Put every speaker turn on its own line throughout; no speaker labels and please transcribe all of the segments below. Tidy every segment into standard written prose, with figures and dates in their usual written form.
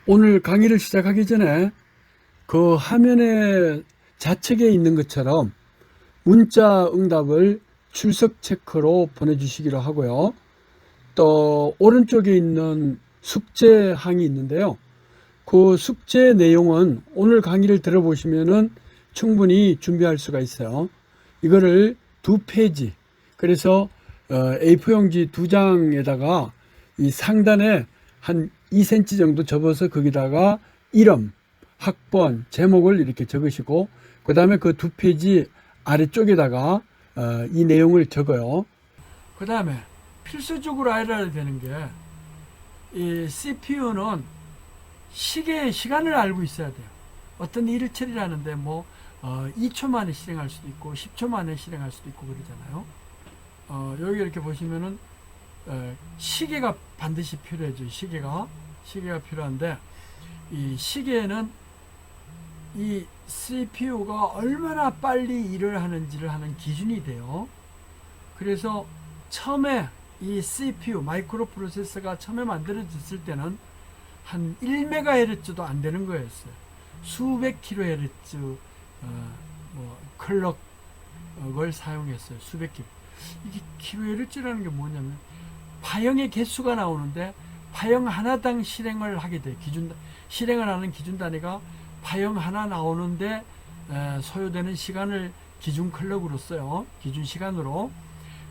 오늘 강의를 시작하기 전에 그 화면에 좌측에 있는 것처럼 문자 응답을 출석 체크로 보내주시기로 하고요. 또 오른쪽에 있는 숙제항이 있는데요. 그 숙제 내용은 오늘 강의를 들어보시면은 충분히 준비할 수가 있어요. 이거를 2페이지, 그래서 A4용지 2장에다가 이 상단에 한 2cm 정도 접어서 거기다가 이름, 학번, 제목을 이렇게 적으시고, 그 다음에 그 2페이지 아래쪽에다가 이 내용을 적어요. 그 다음에 필수적으로 알아야 되는 게, 이 CPU는 시계의 시간을 알고 있어야 돼요. 어떤 일을 처리하는데 2초 만에 실행할 수도 있고 10초 만에 실행할 수도 있고 그러잖아요. 여기 이렇게 보시면은 시계가 반드시 필요해져. 시계가 필요한데, 이 시계에는 이 CPU가 얼마나 빨리 일을 하는지를 하는 기준이 돼요. 그래서 처음에 이 CPU 마이크로 프로세서가 처음에 만들어졌을 때는 한 1MHz도 안 되는 거였어요. 수백 kHz 클럭을 사용했어요. 수백 킬로. 이게 kHz라는 게 뭐냐면 파형의 개수가 나오는데 파형 하나당 실행을 하게 돼요. 실행을 하는 기준 단위가 파형 하나 나오는데 소요되는 시간을 기준 클럭으로 써요. 기준 시간으로.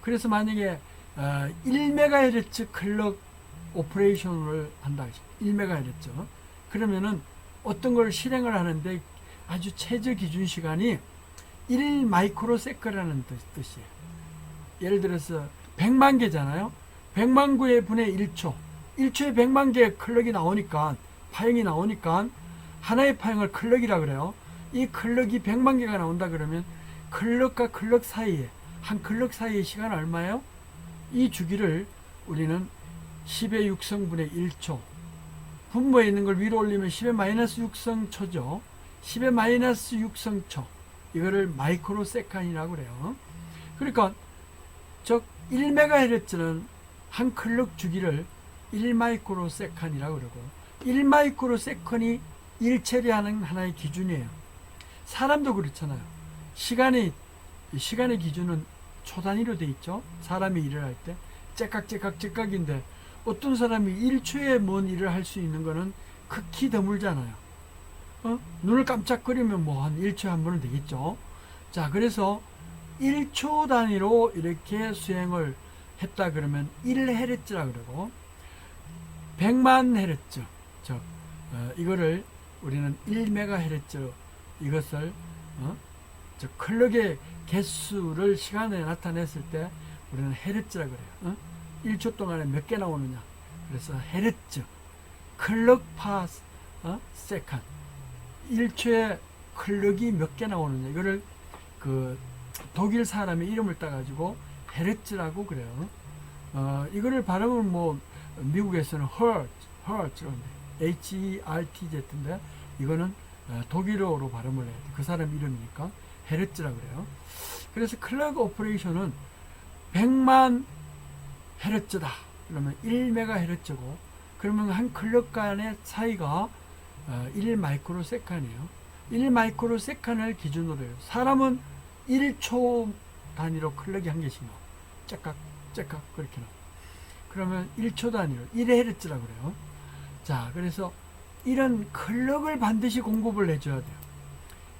그래서 만약에 1MHz 클럭 오퍼레이션을 한다. 1MHz. 그러면은 어떤 걸 실행을 하는데 아주 최저 기준 시간이 1 마이크로세컨이라는 뜻이에요. 예를 들어서 100만 개잖아요. 100만 개의 분의 1초. 1초에 100만 개의 클럭이 나오니까, 파형이 나오니까 하나의 파형을 클럭이라 그래요. 이 클럭이 100만 개가 나온다 그러면 클럭과 클럭 사이에, 한 클럭 사이의 시간은 얼마예요? 이 주기를 우리는 10의 6성분의 1초, 분모에 있는 걸 위로 올리면 10의 마이너스 6성초죠. 10의 마이너스 6성초, 이거를 마이크로 세컨이라고 그래요. 그러니까 즉 1MHz는 한 클럭 주기를 1 마이크로 세컨이라고 그러고, 1 마이크로 세컨이 일 처리하는 하나의 기준이에요. 사람도 그렇잖아요. 시간의 기준은 초 단위로 돼 있죠. 사람이 일을 할 때 째깍째깍째깍인데 어떤 사람이 1초에 뭔 일을 할 수 있는 거는 극히 드물잖아요. 눈을 깜짝거리면 한 1초에 한 번은 되겠죠. 자, 그래서 1초 단위로 이렇게 수행을 했다 그러면 1Hz라 그러고, 100만 헤르츠, 즉 이거를 우리는 1MHz, 이것을 즉 클럭의 개수를 시간에 나타냈을 때 우리는 헤르츠라 그래요. 1초 동안에 몇 개 나오느냐. 그래서 헤르츠, 클럭 파 세컨, 1초에 클럭이 몇 개 나오느냐. 이거를 그 독일 사람의 이름을 따가지고 헤르츠라고 그래요. 이거를 발음은 미국에서는 hertz인데 HERTZ인데 이거는 독일어로 발음을 해야 돼. 그 사람 이름이니까 헤르츠라고 그래요. 그래서 클럭 오퍼레이션은 100만 헤르츠다. 그러면 1MHz고, 그러면 한 클럭 간의 차이가 1 마이크로 세컨이에요. 1 마이크로 세컨을 기준으로 해요. 사람은 1초 단위로 클럭이 한 개씩 나와. 째깍째깍 그렇게 나와. 그러면 1초 단위로 1Hz라고 그래요. 자, 그래서 이런 클럭을 반드시 공급을 해줘야 돼요.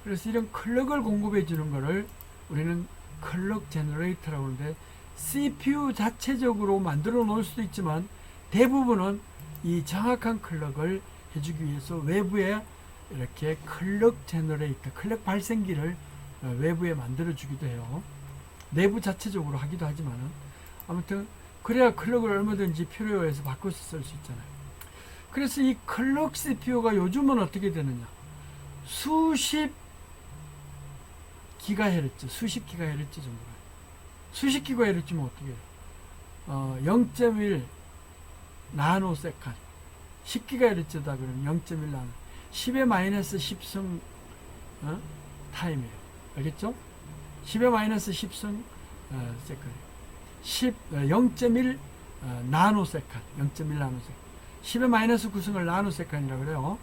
그래서 이런 클럭을 공급해 주는 거를 우리는 클럭 제너레이터라고 하는데, CPU 자체적으로 만들어 놓을 수도 있지만 대부분은 이 정확한 클럭을 해주기 위해서 외부에 이렇게 클럭 제너레이터, 클럭 발생기를 외부에 만들어 주기도 해요. 내부 자체적으로 하기도 하지만은, 아무튼 그래야 클럭을 얼마든지 필요에 의해서 바꿔서 쓸 수 있잖아요. 그래서 이 클럭 CPU가 요즘은 어떻게 되느냐, 수십 기가헤르츠 정도가, 수십 기가헤르츠면 어떻게 해요? 0.1 나노세컨, 10기가헤르츠다 그러면 0.1 나노, 10의 마이너스 10성 타임이에요. 알겠죠? 10의 마이너스 10성 세컨, 0.1 나노세컨, 0.1 나노세컨. 10의 마이너스 9승을 나노세칸이라고 그래요.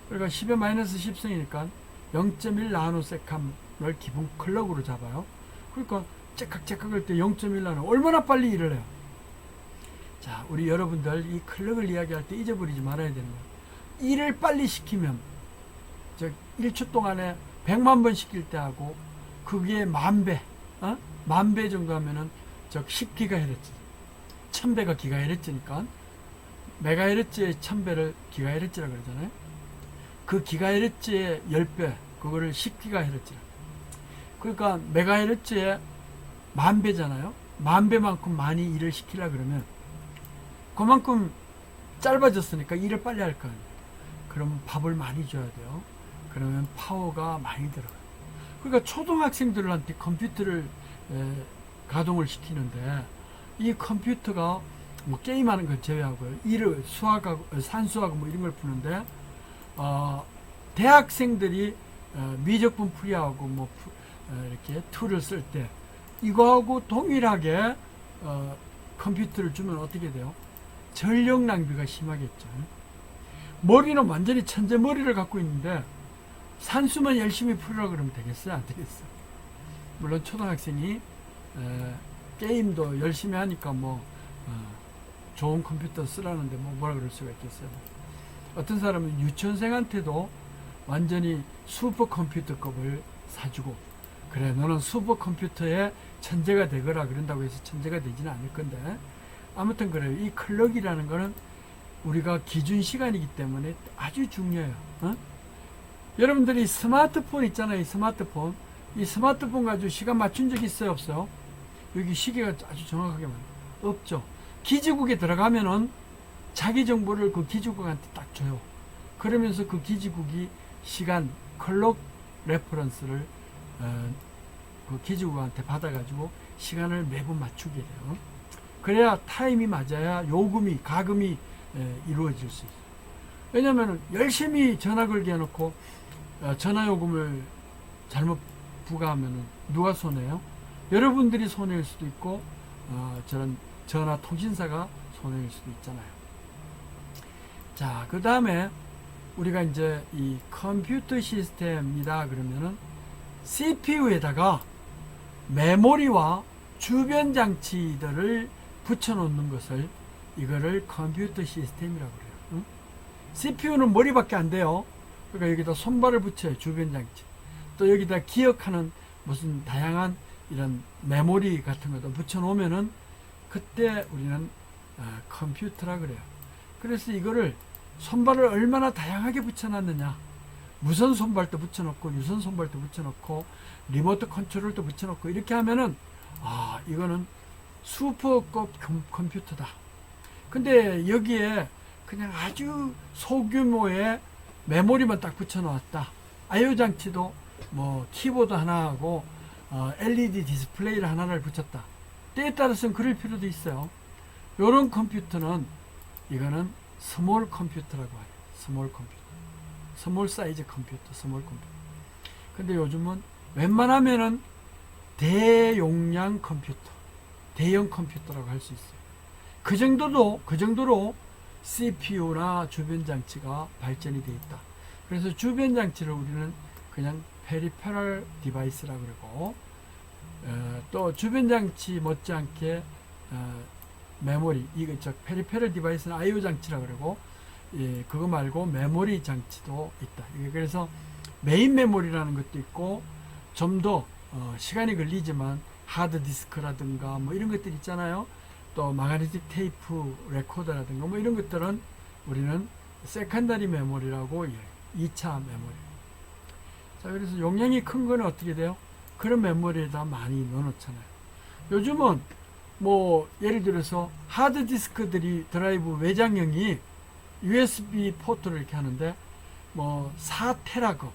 그러니까 10의 마이너스 10승이니까 0.1 나노세칸을 기본 클럭으로 잡아요. 그러니까 째깍째깍 할 때 0.1 나노 얼마나 빨리 일을 해요. 자, 우리 여러분들 이 클럭을 이야기할 때 잊어버리지 말아야 되는 거예요. 일을 빨리 시키면 1초 동안에 100만 번 시킬 때 하고 그게 10,000배, 10,000배 정도 하면은 10GHz, 1000배가 기가헤르츠니까 메가헤르츠의 1000배를 기가헤르츠라고 그러잖아요. 그 기가헤르츠의 10배, 그거를 10GHz. 그러니까 메가헤르츠의 10,000배잖아요. 10,000배만큼 많이 일을 시키려 그러면 그만큼 짧아졌으니까 일을 빨리 할 거 아니에요. 그러면 밥을 많이 줘야 돼요. 그러면 파워가 많이 들어가요. 그러니까 초등학생들한테 컴퓨터를 가동을 시키는데 이 컴퓨터가 뭐 게임하는 걸 제외하고요. 일을 수학하고 산수하고 뭐 이런 걸 푸는데 대학생들이 미적분 풀이하고 뭐 이렇게 툴을 쓸 때 이거하고 동일하게 컴퓨터를 주면 어떻게 돼요? 전력 낭비가 심하겠죠. 머리는 완전히 천재 머리를 갖고 있는데 산수만 열심히 풀으라 그러면 되겠어요? 안 되겠어요? 물론 초등학생이 게임도 열심히 하니까 뭐 좋은 컴퓨터 쓰라는데 뭐 뭐라 그럴 수가 있겠어요. 어떤 사람은 유치원생한테도 완전히 슈퍼컴퓨터급을 사주고 그래 너는 슈퍼컴퓨터에 천재가 되거라 그런다고 해서 천재가 되지는 않을 건데 아무튼 그래요. 이 클럭이라는 거는 우리가 기준 시간이기 때문에 아주 중요해요. 여러분들이 스마트폰 있잖아요. 이 스마트폰 가지고 시간 맞춘 적 있어요? 없어요? 여기 시계가 아주 정확하게 없죠. 기지국에 들어가면은 자기 정보를 그 기지국한테 딱 줘요. 그러면서 그 기지국이 시간 클럭 레퍼런스를 그 기지국한테 받아가지고 시간을 매번 맞추게 돼요. 그래야 타임이 맞아야 요금이 가금이 이루어질 수 있어요. 왜냐하면 열심히 전화 걸게 해놓고 전화 요금을 잘못 부과하면 누가 손해요? 여러분들이 손해일 수도 있고 저런 전화 통신사가 손해일 수도 있잖아요. 자, 그 다음에 우리가 이제 이 컴퓨터 시스템이다 그러면은 CPU에다가 메모리와 주변 장치들을 붙여놓는 것을 이거를 컴퓨터 시스템이라고 그래요. 응? CPU는 머리밖에 안 돼요. 그러니까 여기다 손발을 붙여요. 주변 장치. 또 여기다 기억하는 무슨 다양한 이런 메모리 같은 것도 붙여놓으면은 그때 우리는 컴퓨터라 그래요. 그래서 이거를 손발을 얼마나 다양하게 붙여놨느냐. 무선 손발도 붙여놓고 유선 손발도 붙여놓고 리모트 컨트롤도 붙여놓고 이렇게 하면은 이거는 슈퍼급 컴퓨터다. 근데 여기에 그냥 아주 소규모의 메모리만 딱 붙여놓았다. I/O 장치도 뭐 키보드 하나하고 LED 디스플레이를 하나를 붙였다. 때에 따라서는 그럴 필요도 있어요. 요런 컴퓨터는 이거는 스몰 컴퓨터라고 해요. 스몰 컴퓨터. 스몰 사이즈 컴퓨터, 스몰 컴퓨터. 근데 요즘은 웬만하면은 대용량 컴퓨터, 대형 컴퓨터라고 할 수 있어요. 그 정도로 CPU나 주변 장치가 발전이 되어 있다. 그래서 주변 장치를 우리는 그냥 페리페럴 디바이스라고 그러고 또 주변 장치 못지않게 메모리, 이거 페리페럴 디바이스는 I/O 장치라고 그러고 그거 말고 메모리 장치도 있다. 그래서 메인 메모리라는 것도 있고 좀 더 시간이 걸리지만 하드 디스크라든가 뭐 이런 것들 있잖아요. 또 마그네틱 테이프 레코더라든가 뭐 이런 것들은 우리는 세컨더리 메모리라고 2차 메모리. 자, 그래서 용량이 큰 거는 어떻게 돼요? 그런 메모리에다 많이 넣어놓잖아요. 요즘은 뭐 예를 들어서 하드 디스크들이 드라이브 외장형이 USB 포트를 이렇게 하는데 뭐 4테라급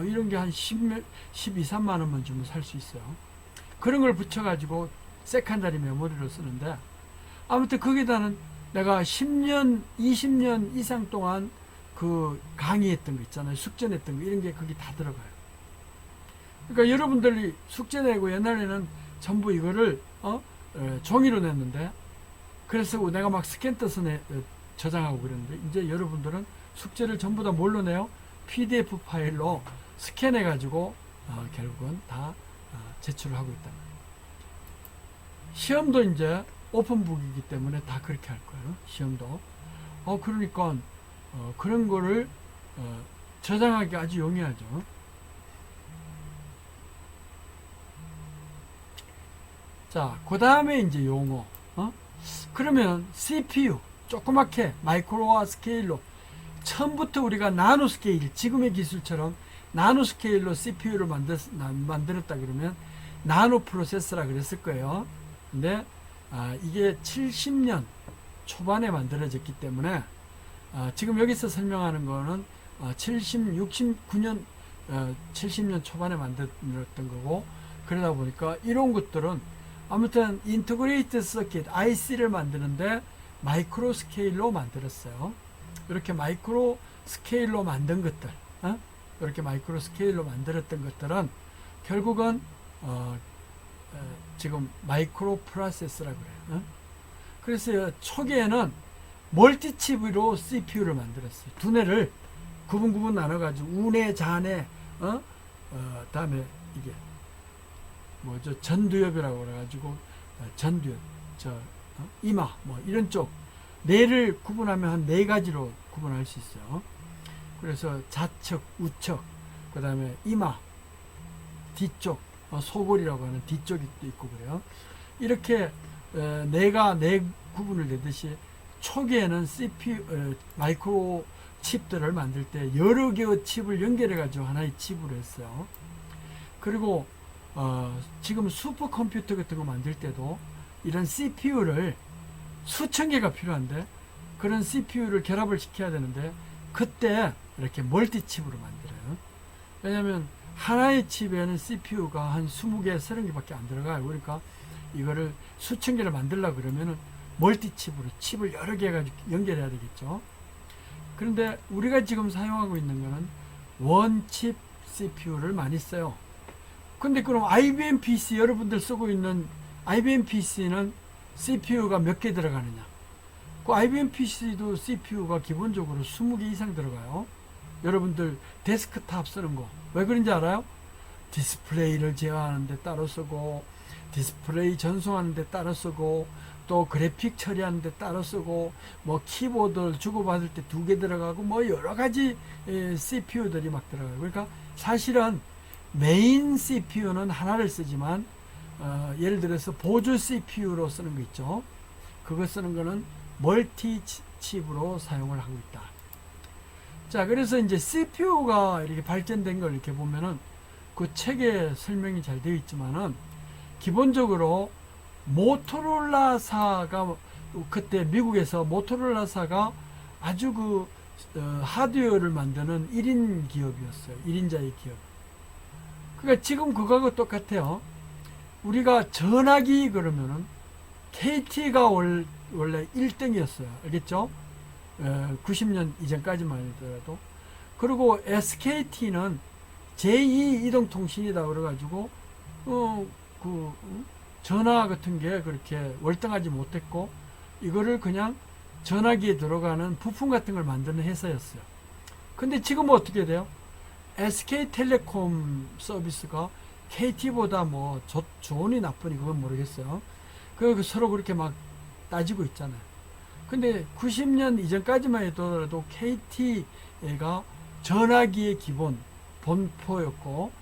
이런 게 한 12, 3만 원만 주면 살 수 있어요. 그런 걸 붙여가지고 세컨더리 메모리를 쓰는데 아무튼 거기다는 내가 10년, 20년 이상 동안 그 강의했던 거 있잖아요. 숙제냈던 거 이런 게 거기 다 들어가요. 그러니까 여러분들이 숙제 내고 옛날에는 전부 이거를 종이로 냈는데 그래서 내가 막 스캔 떠서 저장하고 그랬는데 이제 여러분들은 숙제를 전부 다 뭘로 내요? PDF 파일로 스캔해 가지고 결국은 다 제출을 하고 있다. 시험도 이제 오픈북이기 때문에 다 그렇게 할 거예요. 시험도. 그러니까 그런 거를 저장하기 아주 용이하죠. 자, 그 다음에 이제 용어. 그러면 CPU 조그맣게 마이크로와 스케일로 처음부터 우리가 나노 스케일, 지금의 기술처럼 나노 스케일로 CPU를 만들었다 그러면 나노 프로세서라 그랬을 거예요. 근데 이게 70년 초반에 만들어졌기 때문에 지금 여기서 설명하는 거는 69년 70년 초반에 만들었던 거고, 그러다 보니까 이런 것들은 아무튼 인터그레이트 서킷 IC를 만드는데 마이크로 스케일로 만들었어요. 이렇게 마이크로 스케일로 만든 것들, 이렇게 마이크로 스케일로 만들었던 것들은 결국은 지금 마이크로 프로세서라고 그래요. 그래서 초기에는 멀티칩으로 CPU를 만들었어요. 두뇌를 구분 나눠가지고 우뇌, 좌뇌, 다음에 이게 뭐죠? 전두엽이라고 그래가지고 전두엽, 이마, 뭐 이런 쪽 뇌를 구분하면 한 4가지로 구분할 수 있어요. 그래서 좌측, 우측, 그 다음에 이마, 뒤쪽, 소골이라고 하는 뒤쪽이 또 있고 그래요. 이렇게 뇌가 뇌 구분을 내듯이 초기에는 CPU, 마이크로 칩들을 만들 때 여러 개의 칩을 연결해 가지고 하나의 칩으로 했어요. 그리고 지금 슈퍼컴퓨터 같은 거 만들 때도 이런 CPU를 수천 개가 필요한데 그런 CPU를 결합을 시켜야 되는데 그때 이렇게 멀티칩으로 만들어요. 왜냐하면 하나의 칩에는 CPU가 한 20개, 30개밖에 안 들어가요. 그러니까 이거를 수천 개를 만들려고 그러면은 멀티칩으로 칩을 여러 개 가지고 연결해야 되겠죠. 그런데 우리가 지금 사용하고 있는 거는 원칩 CPU를 많이 써요. 근데 그럼 IBM PC, 여러분들 쓰고 있는 IBM PC는 CPU가 몇 개 들어가느냐? 그 IBM PC도 CPU가 기본적으로 20개 이상 들어가요. 여러분들 데스크탑 쓰는 거 왜 그런지 알아요? 디스플레이를 제어하는 데 따로 쓰고, 디스플레이 전송하는 데 따로 쓰고, 또 그래픽 처리하는 데 따로 쓰고, 뭐 키보드를 주고받을 때 2개 들어가고, 뭐 여러 가지 CPU들이 막 들어가요. 그러니까 사실은 메인 CPU는 하나를 쓰지만 예를 들어서 보조 CPU로 쓰는 거 있죠. 그거 쓰는 거는 멀티 칩으로 사용을 하고 있다. 자, 그래서 이제 CPU가 이렇게 발전된 걸 이렇게 보면은 그 책에 설명이 잘 되어 있지만은 기본적으로 모토로라사가 그때 미국에서 모토로라사가 아주 하드웨어를 만드는 1인 기업이었어요. 1인자의 기업. 그러니까 지금 그거하고 똑같아요. 우리가 전화기 그러면은 KT가 원래 1등이었어요. 알겠죠? 90년 이전까지만 하더라도. 그리고 SKT는 제2이동통신이다 그래가지고 전화 같은 게 그렇게 월등하지 못했고 이거를 그냥 전화기에 들어가는 부품 같은 걸 만드는 회사였어요. 근데 지금은 어떻게 돼요? SK텔레콤 서비스가 KT보다 뭐 좋으니 나쁘니 그건 모르겠어요. 그 서로 그렇게 막 따지고 있잖아요. 근데 90년 이전까지만 해도 KT가 전화기의 기본 본포였고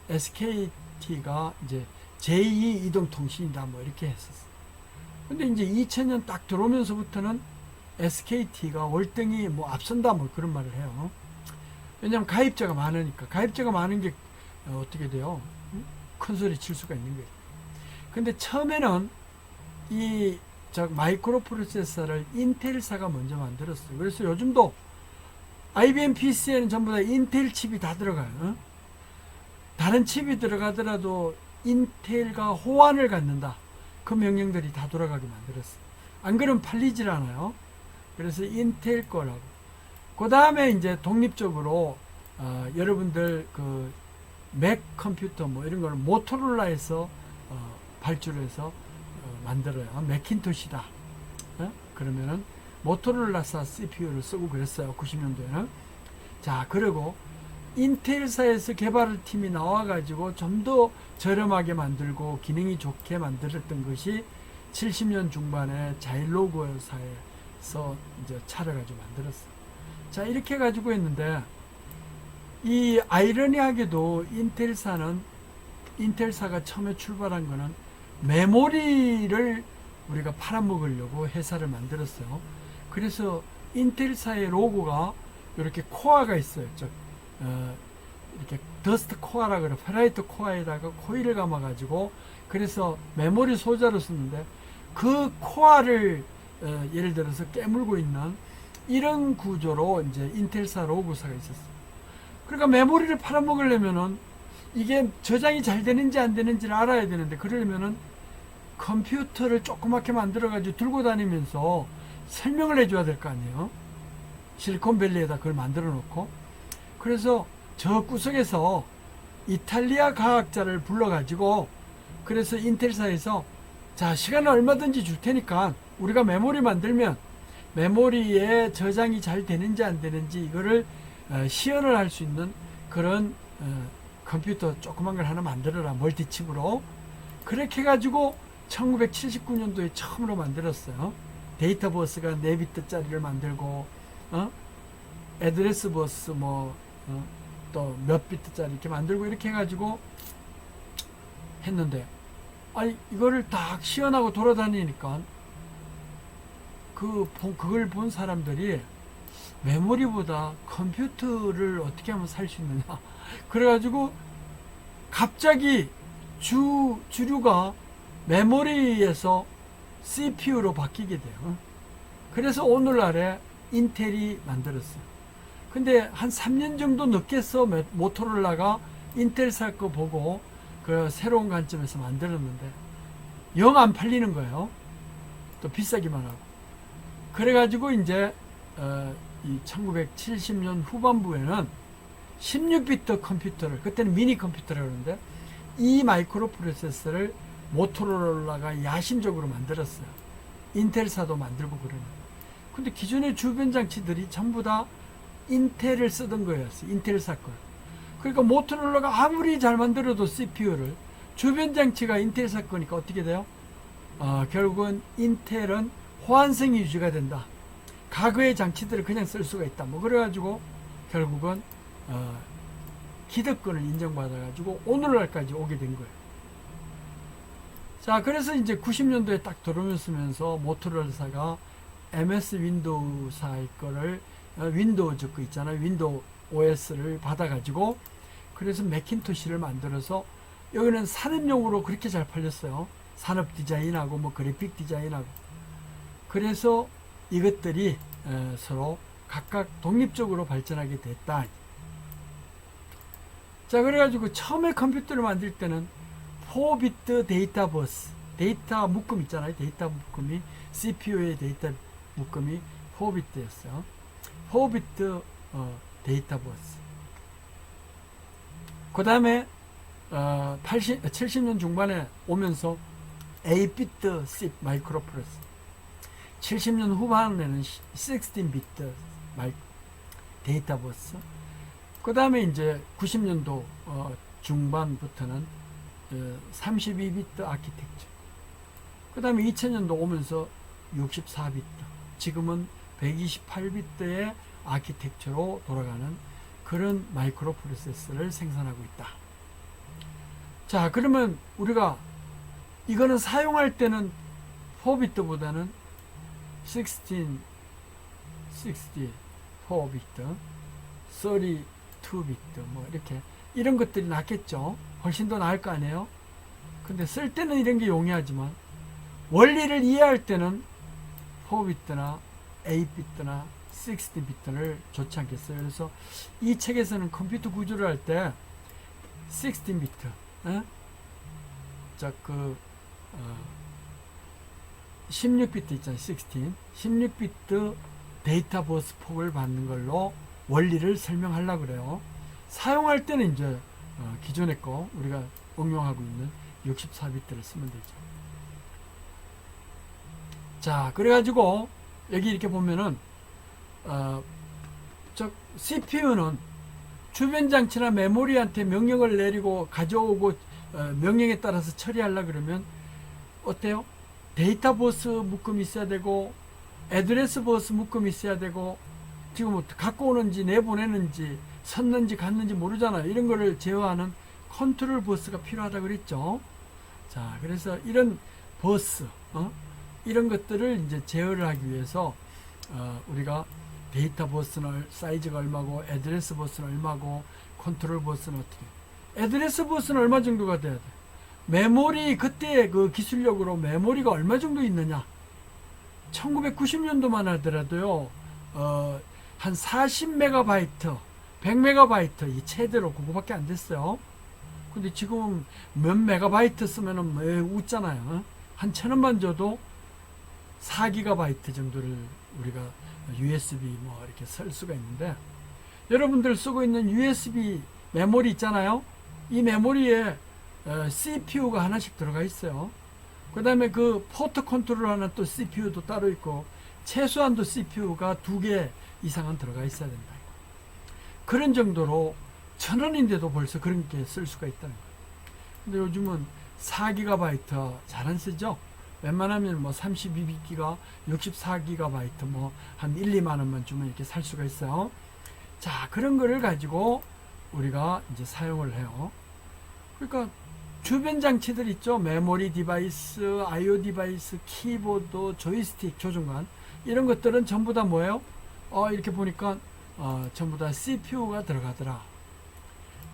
SKT가 이제 제2 이동통신이다 뭐 이렇게 했었어요. 근데 이제 2000년 딱 들어오면서부터는 SKT가 월등히 뭐 앞선다 뭐 그런 말을 해요. 왜냐하면 가입자가 많으니까. 가입자가 많은 게 어떻게 돼요? 큰 소리 칠 수가 있는 거예요. 근데 처음에는 이 마이크로 프로세서를 인텔사가 먼저 만들었어요. 그래서 요즘도 IBM PC에는 전부 다 인텔 칩이 다 들어가요. 다른 칩이 들어가더라도 인텔과 호환을 갖는다. 그 명령들이 다 돌아가게 만들었어요. 안 그러면 팔리질 않아요. 그래서 인텔 거라고. 그 다음에 이제 독립적으로 여러분들 그 맥 컴퓨터 뭐 이런 거는 모토로라에서 발주를 해서 만들어요. 맥킨토시다. 그러면은 모토로라사 CPU를 쓰고 그랬어요. 90년도에는. 자, 그리고 인텔사에서 개발팀이 나와가지고 좀 더 저렴하게 만들고 기능이 좋게 만들었던 것이 70년 중반에 자일로그사에서 이제 차려가지고 만들었어요. 자, 이렇게 가지고 했는데, 이 아이러니하게도 인텔사가 처음에 출발한 거는 메모리를 우리가 팔아먹으려고 회사를 만들었어요. 그래서 인텔사의 로고가 이렇게 코어가 있어요. 이렇게 더스트 코어라 그래. 페라이트 코어에다가 코일을 감아가지고, 그래서 메모리 소자로 쓰는데, 그 코어를 예를 들어서 깨물고 있는 이런 구조로 이제 인텔사 로고사가 있었어요. 그러니까 메모리를 팔아먹으려면은 이게 저장이 잘 되는지 안 되는지를 알아야 되는데, 그러려면은 컴퓨터를 조그맣게 만들어가지고 들고 다니면서 설명을 해줘야 될 거 아니에요. 실리콘밸리에다 그걸 만들어 놓고. 그래서 저 구석에서 이탈리아 과학자를 불러가지고, 그래서 인텔사에서 자, 시간을 얼마든지 줄 테니까 우리가 메모리 만들면 메모리에 저장이 잘 되는지 안 되는지 이거를 시연을 할 수 있는 그런 컴퓨터 조그만 걸 하나 만들어라, 멀티칩으로. 그렇게 해가지고 1979년도에 처음으로 만들었어요. 데이터 버스가 4비트짜리를 만들고, 애드레스 버스 또 몇 비트짜리 이렇게 만들고, 이렇게 해가지고 했는데, 아니 이거를 딱 시연하고 돌아다니니까 그걸 본 사람들이 메모리보다 컴퓨터를 어떻게 하면 살 수 있느냐. 그래가지고 갑자기 주류가 메모리에서 CPU로 바뀌게 돼요. 그래서 오늘날에 인텔이 만들었어요. 근데 한 3년 정도 늦겠어 모토로라가 인텔사 거 보고 그 새로운 관점에서 만들었는데 영 안 팔리는 거예요. 또 비싸기만 하고. 그래가지고 이제 이 1970년 후반부에는 16비트 컴퓨터를, 그때는 미니 컴퓨터라고 그러는데, 이 마이크로 프로세서를 모토로라가 야심적으로 만들었어요. 인텔사도 만들고 그러는. 근데 기존의 주변 장치들이 전부 다 인텔을 쓰던 거였어요. 인텔사 걸. 그러니까 모토로라가 아무리 잘 만들어도 CPU를, 주변 장치가 인텔사 거니까 어떻게 돼요? 결국은 인텔은 호환성이 유지가 된다. 과거의 장치들을 그냥 쓸 수가 있다. 그래가지고 결국은 기득권을 인정받아가지고 오늘날까지 오게 된 거예요. 자, 그래서 이제 90년도에 딱 들어오면서 모토로라사가 MS 윈도우사의 거를 윈도우즈 거 있잖아요. 윈도우 OS를 받아가지고, 그래서 매킨토시를 만들어서, 여기는 산업용으로 그렇게 잘 팔렸어요. 산업 디자인하고 그래픽 디자인하고. 그래서 이것들이 서로 각각 독립적으로 발전하게 됐다. 자, 그래가지고 처음에 컴퓨터를 만들 때는 4비트 데이터 버스, 데이터 묶음 있잖아요. 데이터 묶음이, CPU의 데이터 묶음이 4비트였어요. 4비트 데이터 버스. 그 다음에 70년 중반에 오면서 8비트 SIP 마이크로 프로세서. 70년 후반에는 16비트 데이터 버스. 그 다음에 이제 90년도 중반부터는 32비트 아키텍처. 그 다음에 2000년도 오면서 64비트. 지금은 128비트의 아키텍처로 돌아가는 그런 마이크로 프로세서를 생산하고 있다. 자, 그러면 우리가 이거는 사용할 때는 4비트보다는 64비트, 32비트, 이렇게, 이런 것들이 낫겠죠. 훨씬 더 나을 거 아니에요? 근데 쓸 때는 이런 게 용이하지만, 원리를 이해할 때는 4비트나 8비트나 16비트를 좋지 않겠어요. 그래서 이 책에서는 컴퓨터 구조를 할 때 16비트, 16비트 있잖아요. 16비트 데이터 버스 폭을 받는 걸로 원리를 설명하려고 그래요. 사용할 때는 이제 기존의 거 우리가 응용하고 있는 64비트를 쓰면 되죠. 자, 그래가지고 여기 이렇게 보면은 CPU는 주변 장치나 메모리한테 명령을 내리고 가져오고 명령에 따라서 처리하려 그러면 어때요? 데이터 버스 묶음이 있어야 되고 애드레스 버스 묶음이 있어야 되고 지금 뭐 갖고 오는지 내보내는지 섰는지 갔는지 모르잖아요. 이런 거를 제어하는 컨트롤 버스가 필요하다 그랬죠. 자, 그래서 이런 버스 이런 것들을 이제 제어를 하기 위해서 우리가 데이터 버스는 사이즈가 얼마고 애드레스 버스는 얼마고 컨트롤 버스는 어떻게 애드레스 버스는 얼마 정도가 돼야 돼? 메모리 그때 그 기술력으로 메모리가 얼마 정도 있느냐? 1990년도만 하더라도요 한 40메가바이트 100메가바이트 이 최대로 그거밖에 안 됐어요. 근데 지금 몇 메가바이트 쓰면은 웃잖아요. 한 1,000원만 줘도 4기가바이트 정도를 우리가 USB 뭐 이렇게 쓸 수가 있는데, 여러분들 쓰고 있는 USB 메모리 있잖아요. 이 메모리에 CPU가 하나씩 들어가 있어요. 그 다음에 그 포트 컨트롤하는 또 CPU도 따로 있고, 최소한도 CPU가 2개 이상은 들어가 있어야 된다. 그런 정도로 1,000원인데도 벌써 그런 게 쓸 수가 있다는 거예요. 근데 요즘은 4기가바이트 잘 안 쓰죠? 웬만하면 뭐 32기가, 64기가바이트 뭐 한 1, 2만 원만 주면 이렇게 살 수가 있어요. 자, 그런 거를 가지고 우리가 이제 사용을 해요. 그러니까 주변 장치들 있죠. 메모리 디바이스, IO 디바이스, 키보드, 조이스틱, 조종관 이런 것들은 전부 다 뭐예요? 이렇게 보니까 전부 다 CPU가 들어가더라.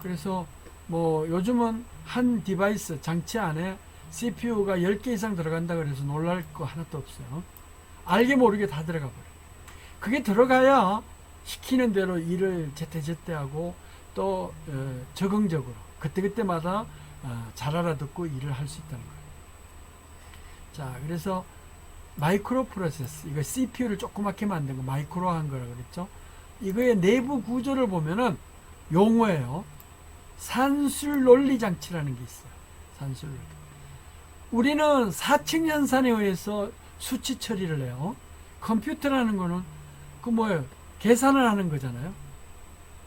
그래서 뭐 요즘은 한 디바이스 장치 안에 CPU가 10개 이상 들어간다 그래서 놀랄 거 하나도 없어요. 알게 모르게 다 들어가 버려요. 그게 들어가야 시키는 대로 일을 제때제때하고 또 적응적으로 그때그때마다 잘 알아듣고 일을 할 수 있다는 거예요. 자, 그래서 마이크로 프로세스, 이거 CPU를 조그맣게 만든 거 마이크로한 거라고 그랬죠. 이거의 내부 구조를 보면은 용어예요. 산술 논리 장치라는 게 있어요. 산술 논리. 우리는 사칙 연산에 의해서 수치 처리를 해요. 컴퓨터라는 거는 그 뭐예요? 계산을 하는 거잖아요.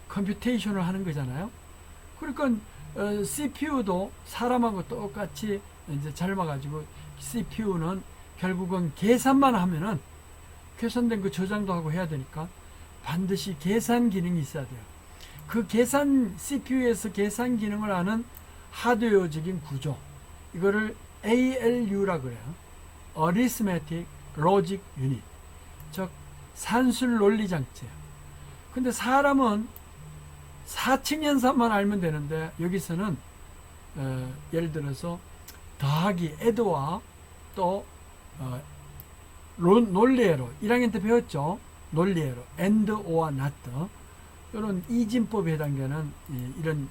컴퓨테이션을 하는 거잖아요. 그러니까 CPU도 사람하고 똑같이 이제 젊어가지고 CPU는 결국은 계산만 하면은 계산된 거 저장도 하고 해야 되니까 반드시 계산 기능이 있어야 돼요. 그 계산 CPU에서 계산 기능을 하는 하드웨어적인 구조, 이거를 ALU라 그래요. Arithmetic Logic Unit, 즉 산술 논리 장치예요. 근데 사람은 사칙 연산만 알면 되는데 여기서는 예를 들어서 더하기 add와 또 논리애로 1학년 때 배웠죠. 논리애로 and, or, not 이런 이진법에 해당되는 이런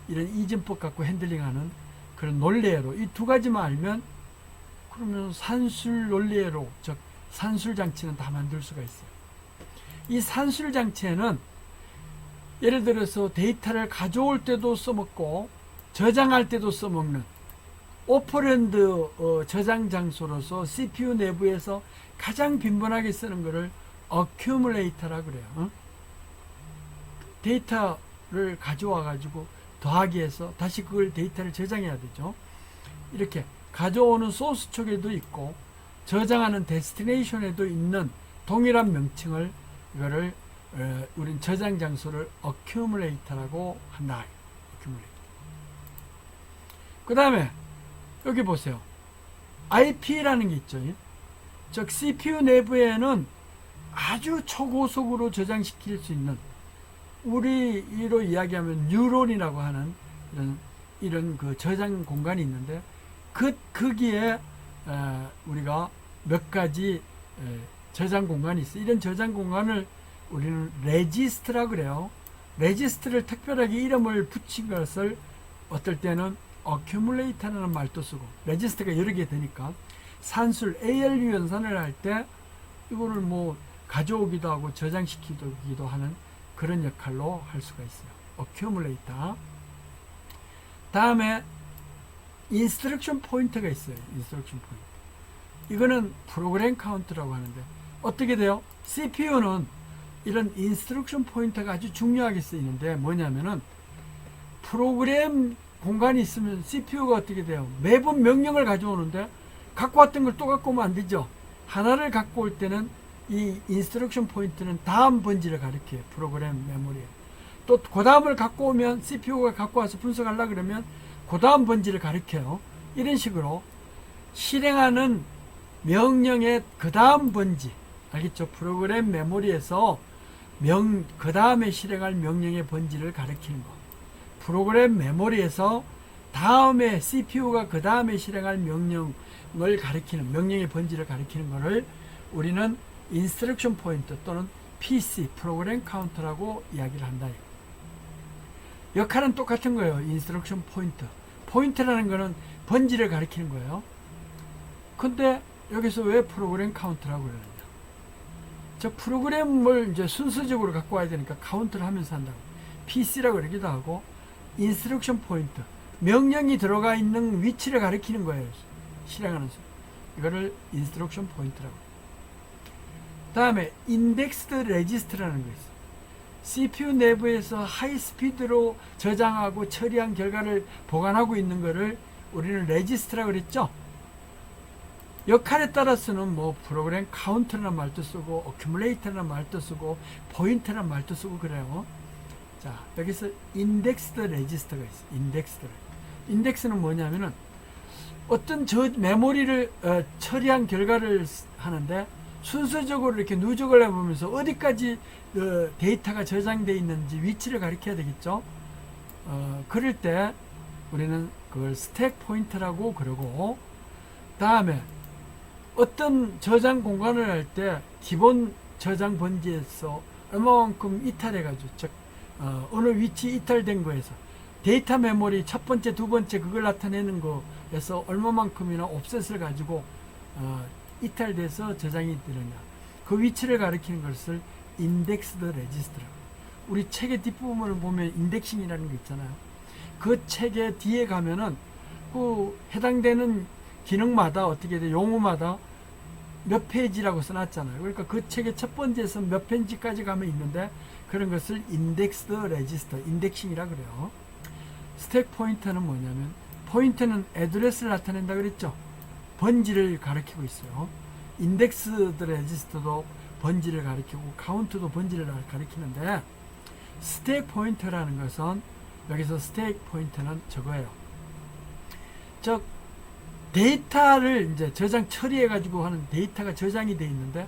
이진법 갖고 핸들링하는 그런 논리애로 이 두 가지만 알면 그러면 산술 논리애로 즉 산술 장치는 다 만들 수가 있어요. 이 산술 장치에는 예를 들어서 데이터를 가져올 때도 써먹고 저장할 때도 써먹는 오퍼랜드 저장 장소로서 CPU 내부에서 가장 빈번하게 쓰는 것을 어큐뮬레이터라 그래요. 데이터를 가져와 가지고 더하기 해서 다시 그걸 데이터를 저장해야 되죠. 이렇게 가져오는 소스 쪽에도 있고 저장하는 데스티네이션에도 있는 동일한 명칭을 이거를 우린 저장 장소를 어큐뮬레이터라고 한다. 어큐뮬레이터. 그 다음에 여기 보세요. IP라는 게 있죠. 즉 CPU 내부에는 아주 초고속으로 저장시킬 수 있는, 우리로 이야기하면 뉴런이라고 하는 이런 그 저장 공간이 있는데 거기에 우리가 몇 가지 저장 공간이 있어요. 이런 저장 공간을 우리는 레지스트라 그래요. 레지스트를 특별하게 이름을 붙인 것을 어떨 때는 어큐뮬레이터라는 말도 쓰고, 레지스트가 여러 개 되니까 산술 ALU 연산을 할 때 이거를 뭐 가져오기도 하고 저장시키기도 하는 그런 역할로 할 수가 있어요. 어큐뮬레이터. 다음에 인스트럭션 포인터가 있어요. 인스트럭션 포인터. 이거는 프로그램 카운트라고 하는데 어떻게 돼요? CPU는 이런 인스트럭션 포인터가 아주 중요하게 쓰이는데 뭐냐면은 프로그램 공간이 있으면 CPU가 어떻게 돼요? 매번 명령을 가져오는데 갖고 왔던 걸 또 갖고 오면 안 되죠. 하나를 갖고 올 때는 이 인스트럭션 포인트는 다음 번지를 가리켜요. 프로그램 메모리에. 또 그 다음을 갖고 오면 CPU가 갖고 와서 분석하려고 그러면 그 다음 번지를 가리켜요. 이런 식으로 실행하는 명령의 그 다음 번지, 알겠죠? 프로그램 메모리에서 그 다음에 실행할 명령의 번지를 가리키는 거. 프로그램 메모리에서 다음에 CPU가 그 다음에 실행할 명령을 가리키는, 명령의 번지를 가리키는 것을 우리는 인스트럭션 포인터 또는 PC, 프로그램 카운터라고 이야기를 한다. 역할은 똑같은 거예요. 인스트럭션 포인터. 포인터라는 거는 번지를 가리키는 거예요. 근데 여기서 왜 프로그램 카운터라고 그러느냐? 저 프로그램을 이제 순서적으로 갖고 와야 되니까 카운트를 하면서 한다고. PC라고 그러기도 하고, 인스트럭션 포인터. 명령이 들어가 있는 위치를 가리키는 거예요. 실행하는 순. 이거를 인스트럭션 포인트라고. 다음에 인덱스드 레지스트라는 거 있어요. CPU 내부에서 하이스피드로 저장하고 처리한 결과를 보관하고 있는 거를 우리는 레지스트라고 그랬죠. 역할에 따라서는 뭐 프로그램 카운터라는 말도 쓰고 어큐뮬레이터라는 말도 쓰고 포인터라는 말도 쓰고 그래요. 자, 여기서 인덱스드 레지스터가 있어요. 인덱스는 뭐냐면은 어떤 메모리를 처리한 결과를 하는데 순서적으로 이렇게 누적을 해보면서 어디까지 데이터가 저장되어 있는지 위치를 가리켜야 되겠죠. 그럴 때 우리는 그걸 스택 포인터라고 그러고, 다음에 어떤 저장 공간을 할 때 기본 저장 번지에서 얼마만큼 이탈해가지고, 즉 어느 위치 이탈된 거에서 데이터 메모리 첫 번째, 두 번째 그걸 나타내는 거에서 얼마만큼이나 옵셋을 가지고 이탈돼서 저장이 되느냐, 그 위치를 가리키는 것을 인덱스드 레지스트라고. 우리 책의 뒷부분을 보면 인덱싱이라는 게 있잖아요. 그 책의 뒤에 가면은 그 해당되는 기능마다 어떻게 돼, 용어마다 몇 페이지라고 써놨잖아요. 그러니까 그 책의 첫 번째에서 몇 페이지까지 가면 있는데 그런 것을 인덱스드 레지스터, 인덱싱이라 그래요. 스택 포인터는 뭐냐면, 포인터는 애드레스를 나타낸다 그랬죠. 번지를 가리키고 있어요. 인덱스드 레지스터도 번지를 가리키고 카운트도 번지를 가리키는데, 스택 포인터라는 것은, 여기서 스택 포인터는 저거예요. 즉 데이터를 이제 저장 처리해 가지고 하는 데이터가 저장이 되어 있는데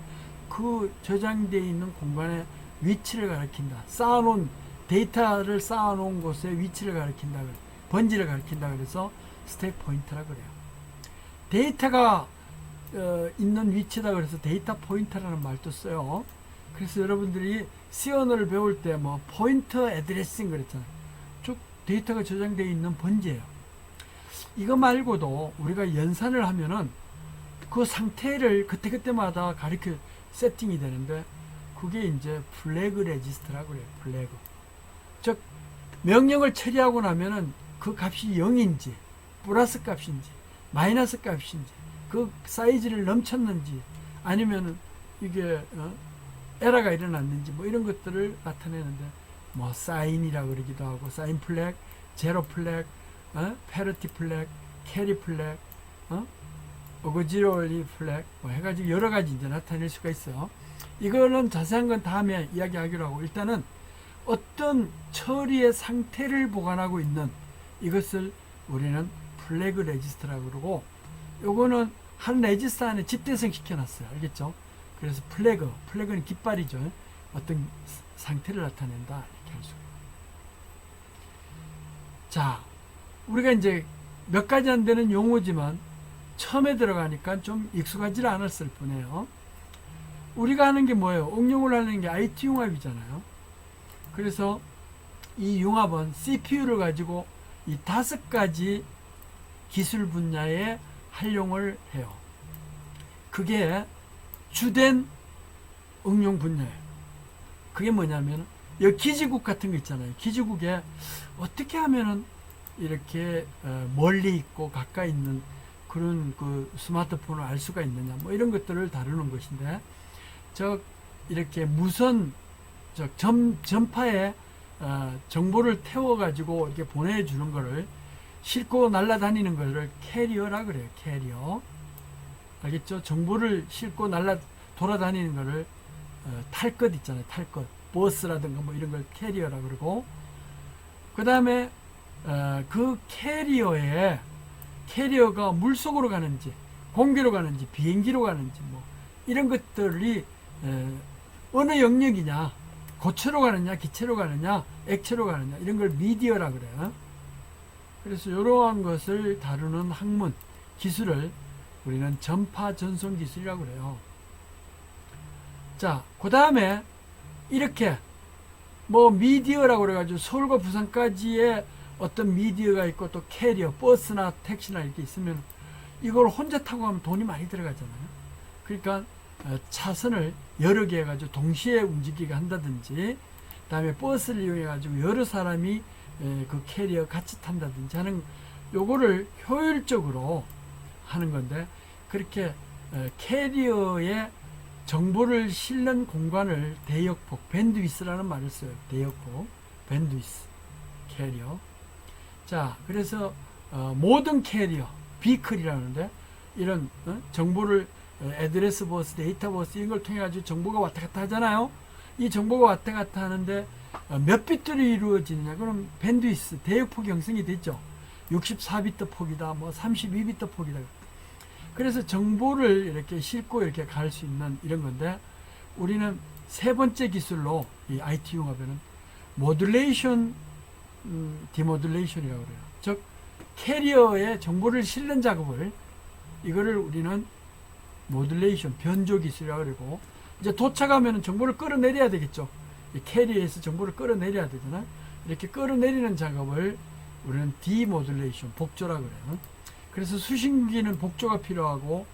그 저장되어 있는 공간의 위치를 가리킨다. 쌓아놓은 데이터를 쌓아놓은 곳의 위치를 가리킨다. 번지를 가리킨다. 그래서 스택 포인터라 그래요. 데이터가 있는 위치다 그래서 데이터 포인터라는 말도 써요. 그래서 여러분들이 C 언어를 배울 때 뭐 포인터 애드레싱 그랬잖아요. 쭉 데이터가 저장되어 있는 번지예요. 이거 말고도 우리가 연산을 하면은 그 상태를 그때그때마다 가리켜 세팅이 되는데 그게 이제 플래그 레지스트라고 그래요. 플래그. 즉 명령을 처리하고 나면은 그 값이 0인지 플러스 값인지 마이너스 값인지 그 사이즈를 넘쳤는지 아니면은 이게 에러가 일어났는지 뭐 이런 것들을 나타내는데 뭐 사인이라고 그러기도 하고 사인 플래그, 제로 플래그, 페러티 플래그, 캐리 플래그, 어거지러리 플래그 뭐 해가지고 여러 가지 이제 나타낼 수가 있어요. 이거는 자세한 건 다음에 이야기하기로 하고, 일단은 어떤 처리의 상태를 보관하고 있는 이것을 우리는 플래그 레지스터라고 그러고, 요거는 한 레지스터 안에 집대성 시켜놨어요. 알겠죠? 그래서 플래그는 깃발이죠. 어떤 상태를 나타낸다 이렇게 할 수. 자, 우리가 이제 몇 가지 안 되는 용어지만 처음에 들어가니까 좀 익숙하지 않았을 뿐이에요. 우리가 하는 게 뭐예요? 응용을 하는 게 IT 융합이잖아요. 그래서 이 융합은 CPU를 가지고 이 5가지 기술 분야에 활용을 해요. 그게 주된 응용 분야예요. 그게 뭐냐면 여기 기지국 같은 거 있잖아요. 기지국에 어떻게 하면은 이렇게 멀리 있고 가까이 있는 그런 그 스마트폰을 알 수가 있느냐 뭐 이런 것들을 다루는 것인데, 이렇게 무선 전파에 정보를 태워가지고 이렇게 보내주는 거를 싣고 날아다니는 거를 캐리어라 그래요. 캐리어. 알겠죠? 정보를 싣고 돌아다니는 거를 탈 것 있잖아요. 탈 것. 버스라든가 뭐 이런 걸 캐리어라 그러고, 그 다음에 그 캐리어가 물속으로 가는지 공기로 가는지 비행기로 가는지 뭐 이런 것들이 어느 영역이냐, 고체로 가느냐 기체로 가느냐 액체로 가느냐 이런 걸 미디어라 그래요. 그래서 이러한 것을 다루는 학문 기술을 우리는 전파 전송 기술이라고 그래요. 자, 그 다음에 이렇게 뭐 미디어라고 그래가지고 서울과 부산까지의 어떤 미디어가 있고 또 캐리어, 버스나 택시나 이렇게 있으면 이걸 혼자 타고 가면 돈이 많이 들어가잖아요. 그러니까 차선을 여러 개 해가지고 동시에 움직이게 한다든지, 그 다음에 버스를 이용해가지고 여러 사람이 그 캐리어 같이 탄다든지 하는 요거를 효율적으로 하는 건데, 그렇게 캐리어에 정보를 실는 공간을 대역폭, 밴드위스라는 말을 써요. 대역폭, 밴드위스, 캐리어. 자, 그래서 모든 캐리어, 비클이라는데 이런 정보를 애드레스 버스, 데이터 버스 이런 걸 통해 가지고 정보가 왔다 갔다 하잖아요. 이 정보가 왔다 갔다 하는데 몇 비트로 이루어지느냐? 그럼 밴드위스, 대역폭이 형성이 됐죠. 64비트 폭이다, 뭐 32비트 폭이다. 그래서 정보를 이렇게 싣고 이렇게 갈 수 있는 이런 건데, 우리는 세 번째 기술로 이 IT 융합에는 모듈레이션, 디모듈레이션이라고 그래요. 즉 캐리어에 정보를 실는 작업을, 이거를 우리는 모듈레이션, 변조 기술이라고 그러고, 이제 도착하면 정보를 끌어내려야 되겠죠. 이 캐리어에서 정보를 끌어내려야 되잖아요. 이렇게 끌어내리는 작업을 우리는 디모듈레이션, 복조라고 그래요. 그래서 수신기는 복조가 필요하고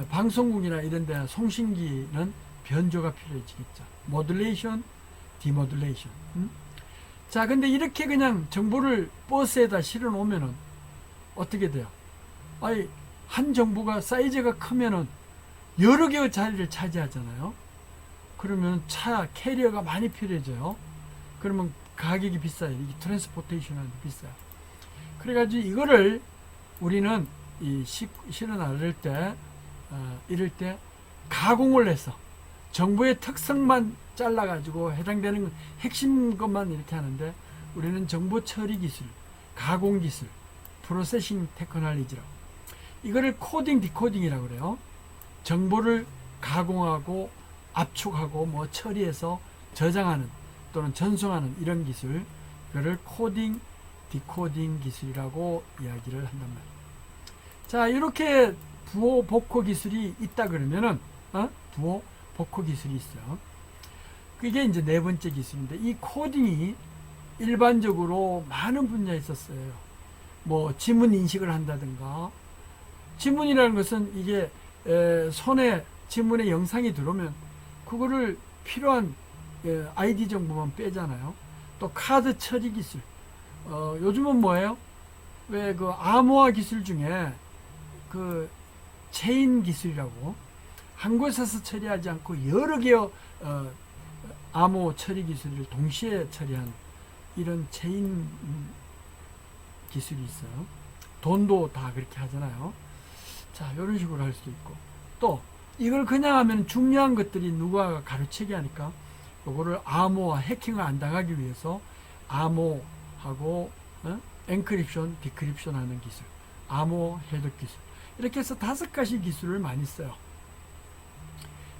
방송국이나 이런 데 송신기는 변조가 필요해지겠죠. 모듈레이션, 디모듈레이션. 자, 근데 이렇게 그냥 정보를 버스에다 실어 놓으면은 어떻게 돼요? 아니, 한 정보가 사이즈가 크면은 여러 개의 자리를 차지하잖아요. 그러면 캐리어가 많이 필요해져요. 그러면 가격이 비싸요. 이게 트랜스포테이션 하는데 비싸요. 그래가지고 이거를 우리는 실어 나를 때, 이럴 때 가공을 해서 정보의 특성만 잘라가지고 해당되는 핵심 것만 이렇게 하는데, 우리는 정보 처리 기술, 가공 기술, 프로세싱 테크놀로지라고, 이거를 코딩, 디코딩이라고 그래요. 정보를 가공하고 압축하고 뭐 처리해서 저장하는 또는 전송하는 이런 기술, 그거를 코딩, 디코딩 기술이라고 이야기를 한단 말이에요. 자, 이렇게 부호 복호 기술이 있다 그러면은 부호 복호 기술이 있어요. 그게 이제 네 번째 기술인데, 이 코딩이 일반적으로 많은 분야에 있었어요. 뭐 지문 인식을 한다든가, 지문이라는 것은 이게 손에 지문에 영상이 들어오면 그거를 필요한 아이디 정보만 빼잖아요. 또 카드 처리 기술, 요즘은 뭐예요? 왜 그 암호화 기술 중에 그 체인 기술이라고, 한 곳에서 처리하지 않고 여러 개의 암호 처리 기술을 동시에 처리한 이런 체인 기술이 있어요. 돈도 다 그렇게 하잖아요. 자, 이런 식으로 할 수도 있고, 또 이걸 그냥 하면 중요한 것들이 누가 가로채기 하니까 요거를 암호화, 해킹을 안 당하기 위해서 암호하고 엔크립션, 디크립션 하는 기술, 암호 해독 기술, 이렇게 해서 5가지 기술을 많이 써요.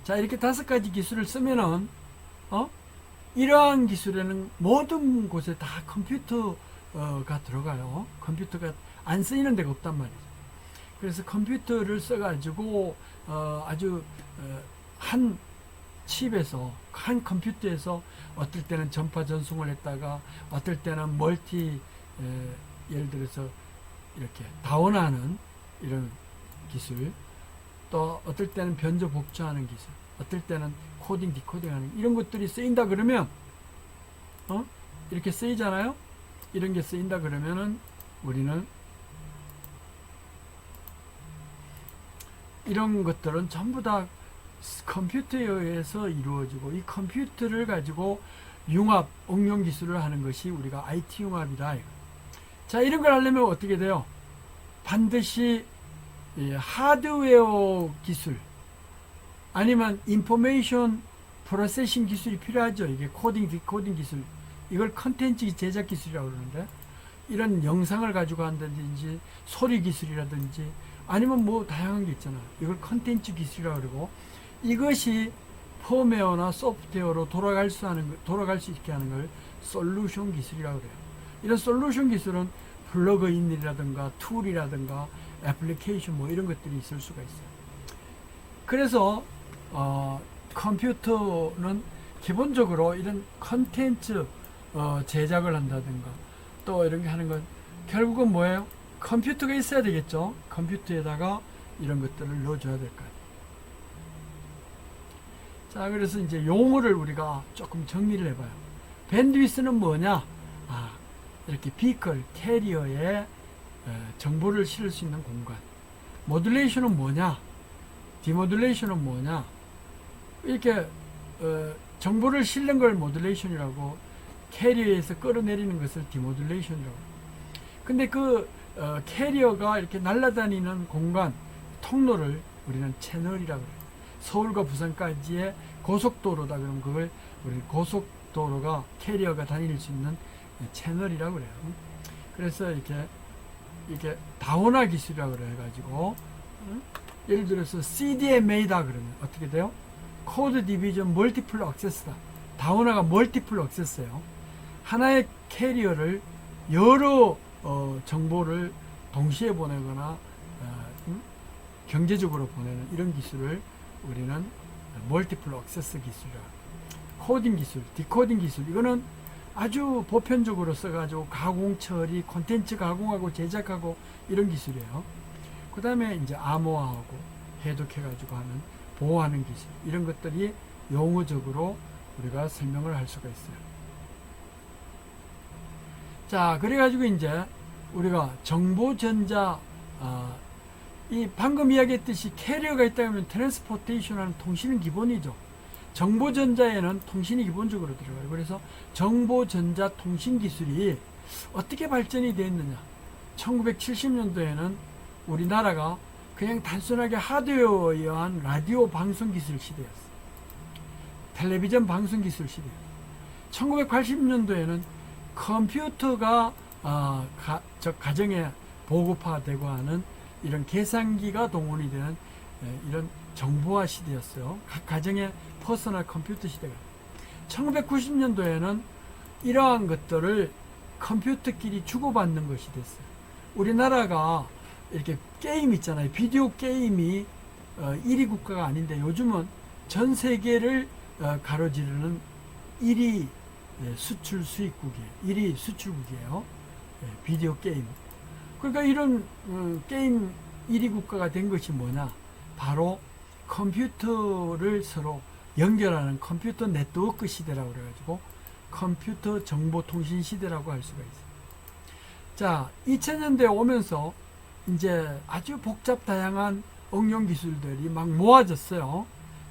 자, 이렇게 5가지 기술을 쓰면은 이러한 기술에는 모든 곳에 다 컴퓨터가 들어가요. 컴퓨터가 안 쓰이는 데가 없단 말이죠. 그래서 컴퓨터를 써가지고 아주 한 칩에서, 한 컴퓨터에서 어떨 때는 전파 전송을 했다가 어떨 때는 예를 들어서 이렇게 다원하는 이런 기술, 또 어떨 때는 변조 복조하는 기술, 어떨 때는 코딩 디코딩하는 이런 것들이 쓰인다 그러면 이렇게 쓰이잖아요. 이런 게 쓰인다 그러면은 우리는 이런 것들은 전부 다 컴퓨터에 의해서 이루어지고 이 컴퓨터를 가지고 융합, 응용 기술을 하는 것이 우리가 IT 융합이다. 자, 이런 걸 하려면 어떻게 돼요? 반드시 하드웨어 기술 아니면 인포메이션 프로세싱 기술이 필요하죠. 이게 코딩, 디코딩 기술. 이걸 컨텐츠 제작 기술이라고 그러는데 이런 영상을 가지고 한다든지 소리 기술이라든지 아니면 뭐 다양한 게 있잖아. 이걸 컨텐츠 기술이라고 그러고 이것이 펌웨어나 소프트웨어로 돌아갈 수 있게 하는 걸 솔루션 기술이라고 그래요. 이런 솔루션 기술은 플러그인이라든가 툴이라든가 애플리케이션 뭐 이런 것들이 있을 수가 있어요. 그래서 컴퓨터는 기본적으로 이런 컨텐츠 제작을 한다든가 또 이런 게 하는 건 결국은 뭐예요? 컴퓨터가 있어야 되겠죠. 컴퓨터에다가 이런 것들을 넣어줘야 될 거 아니에요. 자, 그래서 이제 용어를 우리가 조금 정리를 해봐요. 밴드위스는 뭐냐? 이렇게 비컬, 캐리어에 정보를 실을 수 있는 공간. 모듈레이션은 뭐냐? 디모듈레이션은 뭐냐? 이렇게 정보를 실는 걸 모듈레이션이라고, 캐리어에서 끌어내리는 것을 디모듈레이션이라고. 근데 그 캐리어가 이렇게 날아다니는 공간, 통로를 우리는 채널이라고 그래요. 서울과 부산까지의 고속도로다 그러면 그걸 우리 고속도로가 캐리어가 다닐 수 있는 채널이라고 그래요. 그래서 이렇게 다원화 기술이라고 그래가지고 예를 들어서 CDMA다 그러면 어떻게 돼요? 코드 디비전 멀티플 액세스다. 다원화가 멀티플 액세스예요. 하나의 캐리어를 여러 정보를 동시에 보내거나 경제적으로 보내는 이런 기술을 우리는 멀티플 액세스 기술이라고. 코딩 기술, 디코딩 기술, 이거는 아주 보편적으로 써가지고 가공 처리, 콘텐츠 가공하고 제작하고 이런 기술이에요. 그 다음에 이제 암호화하고 해독해가지고 하는 보호하는 기술, 이런 것들이 용어적으로 우리가 설명을 할 수가 있어요. 자, 그래가지고 이제 우리가 정보전자, 이 방금 이야기했듯이 캐리어가 있다 하면 트랜스포테이션하는 통신은 기본이죠. 정보전자에는 통신이 기본적으로 들어가요. 그래서 정보전자 통신 기술이 어떻게 발전이 되어 있느냐. 1970년도에는 우리나라가 그냥 단순하게 하드웨어에 의한 라디오 방송 기술 시대였어요. 텔레비전 방송 기술 시대였어요. 1980년도에는 컴퓨터가 가정에 보급화되고 하는 이런 계산기가 동원이 되는 이런 정보화 시대였어요. 각 가정의 퍼스널 컴퓨터 시대가. 1990년도에는 이러한 것들을 컴퓨터끼리 주고받는 것이 됐어요. 우리나라가 이렇게 게임 있잖아요. 비디오 게임이 1위 국가가 아닌데 요즘은 전 세계를 가로지르는 1위 수출 수입국이에요. 1위 수출국이에요. 비디오 게임. 그러니까 이런 게임 1위 국가가 된 것이 뭐냐? 바로 컴퓨터를 서로 연결하는 컴퓨터 네트워크 시대라고 그래가지고 컴퓨터 정보통신 시대라고 할 수가 있어요. 자, 2000년대에 오면서 이제 아주 복잡 다양한 응용 기술들이 막 모아졌어요.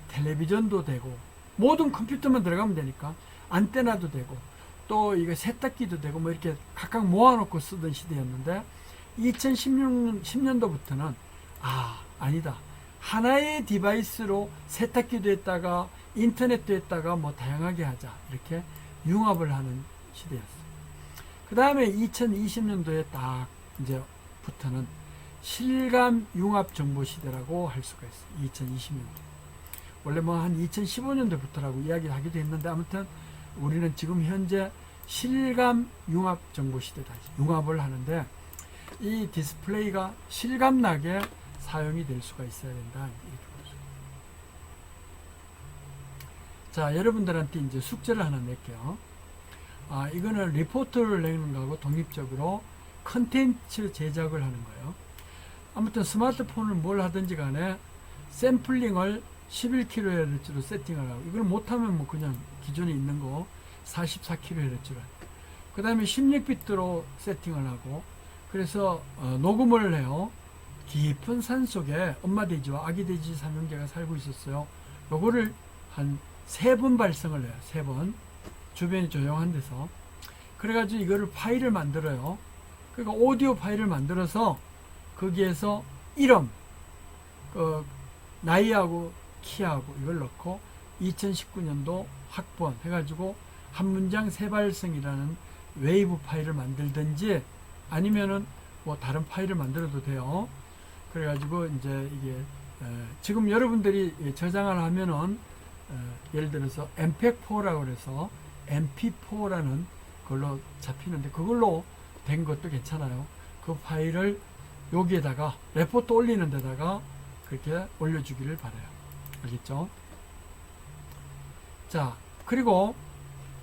텔레비전도 되고 모든 컴퓨터만 들어가면 되니까 안테나도 되고 또 이거 세탁기도 되고 뭐 이렇게 각각 모아놓고 쓰던 시대였는데 2010년도부터는 아니다. 하나의 디바이스로 세탁기도 했다가 인터넷도 했다가 뭐 다양하게 하자. 이렇게 융합을 하는 시대였어요. 그 다음에 2020년도에 딱 이제부터는 실감 융합 정보 시대라고 할 수가 있어요. 2020년도. 원래 뭐 한 2015년도부터라고 이야기하기도 했는데 아무튼 우리는 지금 현재 실감 융합 정보 시대다. 융합을 하는데 이 디스플레이가 실감나게 사용이 될 수가 있어야 된다. 이렇게 보죠. 자, 여러분들한테 이제 숙제를 하나 낼게요. 이거는 리포트를 내는 거하고 독립적으로 컨텐츠 제작을 하는 거예요. 아무튼 스마트폰을 뭘 하든지 간에 샘플링을 11kHz로 세팅을 하고, 이걸 못하면 뭐 그냥 기존에 있는 거 44kHz로. 그 다음에 16비트로 세팅을 하고, 그래서 녹음을 해요. 깊은 산 속에 엄마 돼지와 아기 돼지 삼형제가 살고 있었어요. 요거를 한 3번 발성을 해요. 3번. 주변이 조용한 데서. 그래가지고 이거를 파일을 만들어요. 그러니까 오디오 파일을 만들어서 거기에서 이름, 나이하고 키하고 이걸 넣고 2019년도 학번 해가지고 한 문장 3발성이라는 웨이브 파일을 만들든지 아니면은 뭐 다른 파일을 만들어도 돼요. 그래가지고 이제 이게 지금 여러분들이 저장을 하면은 예를 들어서 MPEG-4라고 그래서 MP4라는 걸로 잡히는데 그걸로 된 것도 괜찮아요. 그 파일을 여기에다가 레포트 올리는 데다가 그렇게 올려주기를 바라요. 알겠죠? 자, 그리고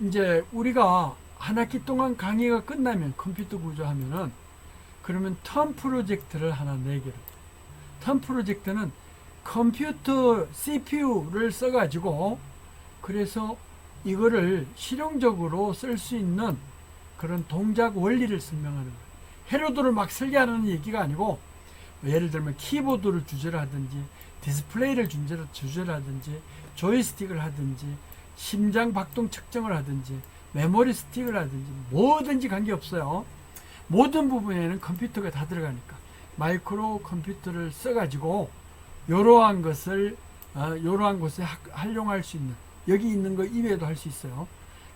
이제 우리가 한 학기 동안 강의가 끝나면 컴퓨터 구조하면은 그러면 텀 프로젝트를 하나 내기로. 텀 프로젝트는 컴퓨터 CPU를 써가지고 그래서 이거를 실용적으로 쓸 수 있는 그런 동작 원리를 설명하는 거예요. 회로도를 막 설계하는 얘기가 아니고 예를 들면 키보드를 주제로 하든지 디스플레이를 주제로 하든지 조이스틱을 하든지 심장 박동 측정을 하든지 메모리 스틱을 하든지 뭐든지 관계없어요. 모든 부분에는 컴퓨터가 다 들어가니까 마이크로 컴퓨터를 써가지고 이러한 곳에 활용할 수 있는 여기 있는 거 이외에도 할 수 있어요.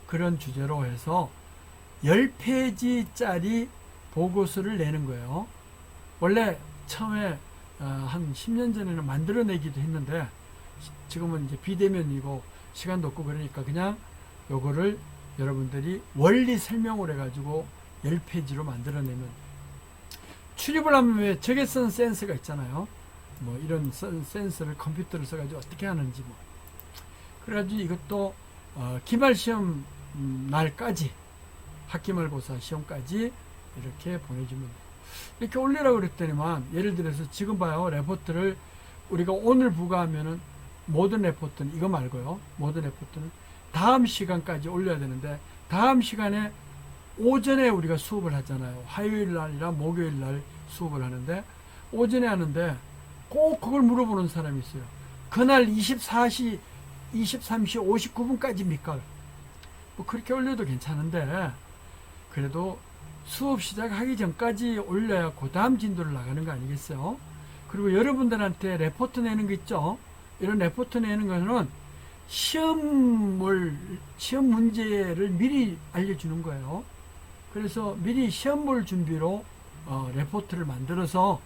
그런 주제로 해서 10페이지짜리 보고서를 내는 거예요. 원래 처음에 한 10년 전에는 만들어내기도 했는데 지금은 이제 비대면이고 시간도 없고 그러니까 그냥 요거를 여러분들이 원리 설명을 해가지고 10페이지로 만들어내면 출입을 하면 왜 적외선 센서가 있잖아요. 뭐 이런 센서를 컴퓨터를 써가지고 어떻게 하는지 뭐 그래가지고 이것도 기말 시험 날까지 학기말고사 시험까지 이렇게 보내주면 돼요. 이렇게 올리라고 그랬더니만 예를 들어서 지금 봐요. 레포트를 우리가 오늘 부과하면은 모든 레포트는 이거 말고요. 모든 레포트는 다음 시간까지 올려야 되는데 다음 시간에 오전에 우리가 수업을 하잖아요. 화요일 날이랑 목요일 날 수업을 하는데 오전에 하는데 꼭 그걸 물어보는 사람이 있어요. 그날 23시 59분까지입니까? 뭐 그렇게 올려도 괜찮은데 그래도 수업 시작하기 전까지 올려야 그 다음 진도를 나가는 거 아니겠어요? 그리고 여러분들한테 레포트 내는 거 있죠? 이런 레포트 내는 거는 시험 문제를 미리 알려주는 거예요. 그래서 미리 시험 볼 준비로 레포트를 만들어서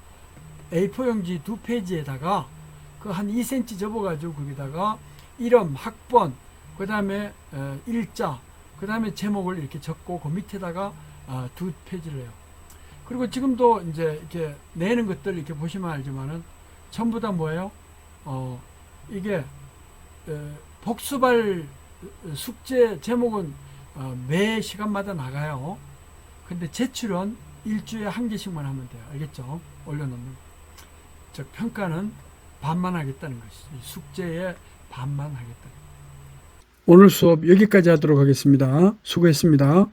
A4 용지 2페이지에다가 그 한 2cm 접어가지고 거기다가 이름, 학번, 그 다음에 일자, 그 다음에 제목을 이렇게 적고 그 밑에다가 2페이지를 해요. 그리고 지금도 이제 이렇게 내는 것들 이렇게 보시면 알지만은 전부 다 뭐예요? 이게 복수발 숙제 제목은 매 시간마다 나가요. 근데 제출은 일주일에 한 개씩만 하면 돼요. 알겠죠? 올려놓는. 즉 평가는 반만 하겠다는 것이죠. 숙제에 반만 하겠다. 오늘 수업 여기까지 하도록 하겠습니다. 수고했습니다.